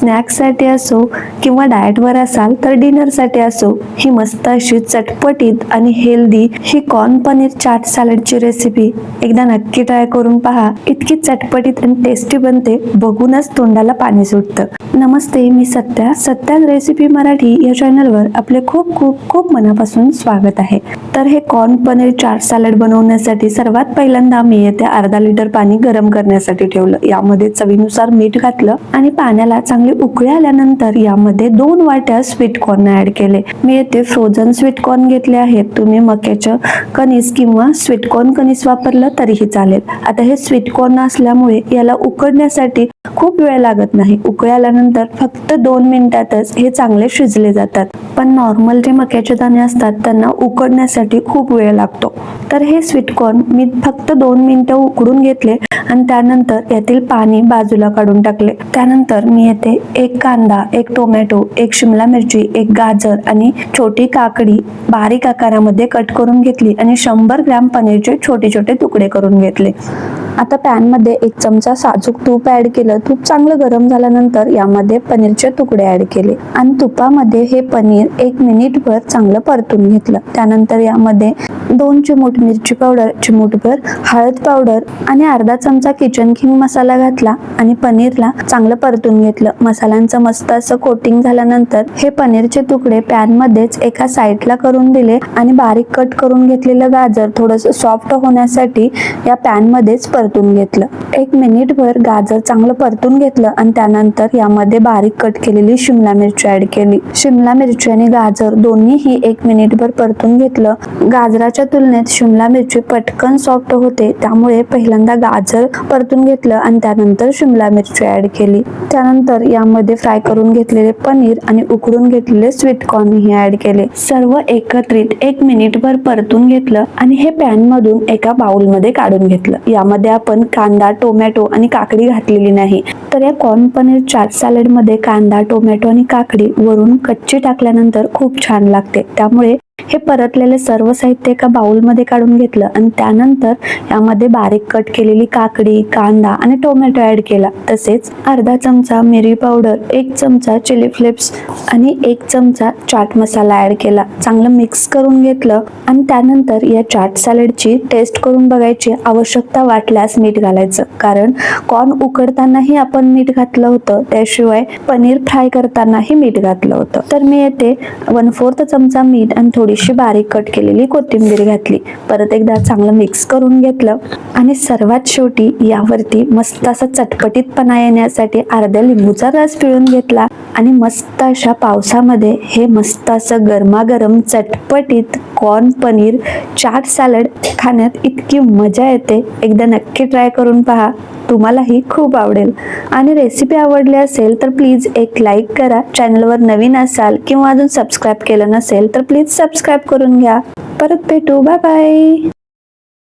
स्नॅक्ससाठी असो किंवा डाएटवर असाल तर डिनरसाठी असो, ही मस्त अशी चटपटीत आणि हेल्दी ही कॉर्न पनीर चाट सॅलडची रेसिपी एकदा नक्की ट्राय करून पहा. इतकी चटपटीत आणि टेस्टी बनते, बघूनच तोंडाला पाणी सुटतं. नमस्ते, मी सत्या रेसिपी मराठी या चॅनलवर आपले खूप खूप खूप मनापासून स्वागत आहे. तर हे कॉर्न पनीर चाट सॅलड बनवण्यासाठी सर्वात पहिल्यांदा मी येथे अर्धा लिटर पाणी गरम करण्यासाठी ठेवलं. यामध्ये चवीनुसार मीठ घातलं आणि पाण्याला चांगली उकळी आल्यानंतर यामध्ये 2 वाट्या स्वीट कॉर्न ऍड केले. मी येथे फ्रोझन स्वीट कॉर्न घेतले आहेत. तुम्ही मक्याचं कणीस किंवा स्वीट कॉर्न कणीस वापरलं तरीही चालेल. आता हे स्वीट कॉर्न असल्यामुळे याला उकडण्यासाठी खूप वेळ लागत नाही. उकळी आल्यानंतर फक्त 2 मिनिटातच हे चांगले शिजले जातात. पण नॉर्मल जे मक्याचे दाणे असतात त्यांना उकडण्यासाठी खूप वेळ लागतो. तर हे स्वीट कॉर्न मी फक्त 2 मिनिटं उकडून घेतले आणि त्यानंतर यातील पाणी बाजूला काढून टाकले. त्यानंतर मी येथे 1 कांदा, 1 टोमॅटो, 1 शिमला मिरची, 1 गाजर आणि छोटी काकडी बारीक आकारामध्ये कट करून घेतली आणि 100 ग्रॅम पनीरचे छोटे छोटे तुकडे करून घेतले. आता पॅन मध्ये 1 चमचा साजूक तूप ऍड केलं. तूप चांगलं गरम झाल्यानंतर यामध्ये पनीरचे तुकडे ऍड केले आणि तुपामध्ये हे पनीर 1 मिनिटभर चांगलं परतून घेतलं. त्यानंतर यामध्ये 2 चिमूट मिरची पावडर, चिमूटभर हळद पावडर आणि अर्धा चमचा किचन किंग मसाला घातला आणि पनीरला चांगलं परतून घेतलं. मसाल्यांचं मस्त असं कोटिंग झाल्यानंतर हे पनीरचे तुकडे पॅन मध्येच एका साईडला करून दिले आणि बारीक कट करून घेतलेलं गाजर थोडंसं सॉफ्ट होण्यासाठी या पॅन मध्येच परतून घेतलं. 1 मिनिटभर गाजर चांगलं परतून घेतलं आणि त्यानंतर यामध्ये बारीक कट केलेली शिमला मिरची ऍड केली. शिमला मिरची आणि गाजर दोन्हीही 1 मिनिटभर परतून घेतलं. गाजराच्या तुलनेत शिमला मिरची पटकन सॉफ्ट होते, त्यामुळे पहिल्यांदा गाजर परतून घेतलं आणि त्यानंतर शिमला मिरची ऍड केली. त्यानंतर यामध्ये फ्राय करून घेतलेले पनीर आणि उकडून घेतलेले स्वीट कॉर्न ही ऍड केले. सर्व एकत्रित 1 मिनिटभर परतून घेतलं आणि हे पॅन मधून एका बाउल मध्ये काढून घेतलं. यामध्ये आपण कांदा, टोमॅटो आणि काकडी घातलेली नाही. तर या कॉर्न पनीर चाट सॅलड मध्ये कांदा, टोमॅटो आणि काकडी वरून कच्ची टाकल्यानंतर खूप छान लागते. त्यामुळे हे परतलेले सर्व साहित्य एका बाउल मध्ये काढून घेतलं आणि त्यानंतर यामध्ये बारीक कट केलेली काकडी, कांदा आणि टोमॅटो ऍड केला. तसेच अर्धा चमचा मिरी पावडर, 1 चमचा चिली फ्लेक्स आणि 1 चमचा चाट मसाला ऍड केला. चांगलं मिक्स करून घेतलं आणि त्यानंतर या चाट सॅलडची टेस्ट करून बघायची. आवश्यकता वाटल्यास मीठ घालायचं, कारण कॉर्न उकडतानाही आपण मीठ घातलं होतं, त्याशिवाय पनीर फ्राय करतानाही मीठ घातलं होतं. तर मी येथे 1/4 चमचा मीठ आणि थोडीशी बारीक कट केलेली कोथिंबीर घातली. परत एकदा चांगलं मिक्स करून घेतलं आणि सर्वात शेवटी यावरती मस्त असा चटपटीतपणा येण्यासाठी अर्ध्या लिंबूचा रस पिळून घेतला आणि मस्त अशा पावसामध्ये हे मस्त असं गरमागरम चटपटीत कॉर्न पनीर चाट सॅलड खाण्यात इतकी मजा येते. एकदा नक्की ट्राय करून पहा, तुम्हालाही खूप आवडेल. आणि रेसिपी आवडली असेल तर प्लीज एक लाईक करा. चॅनलवर नवीन असाल किंवा अजून सबस्क्राईब केलं नसेल तर प्लीज सबस्क्राईब करून घ्या. परत भेटू. Bye bye.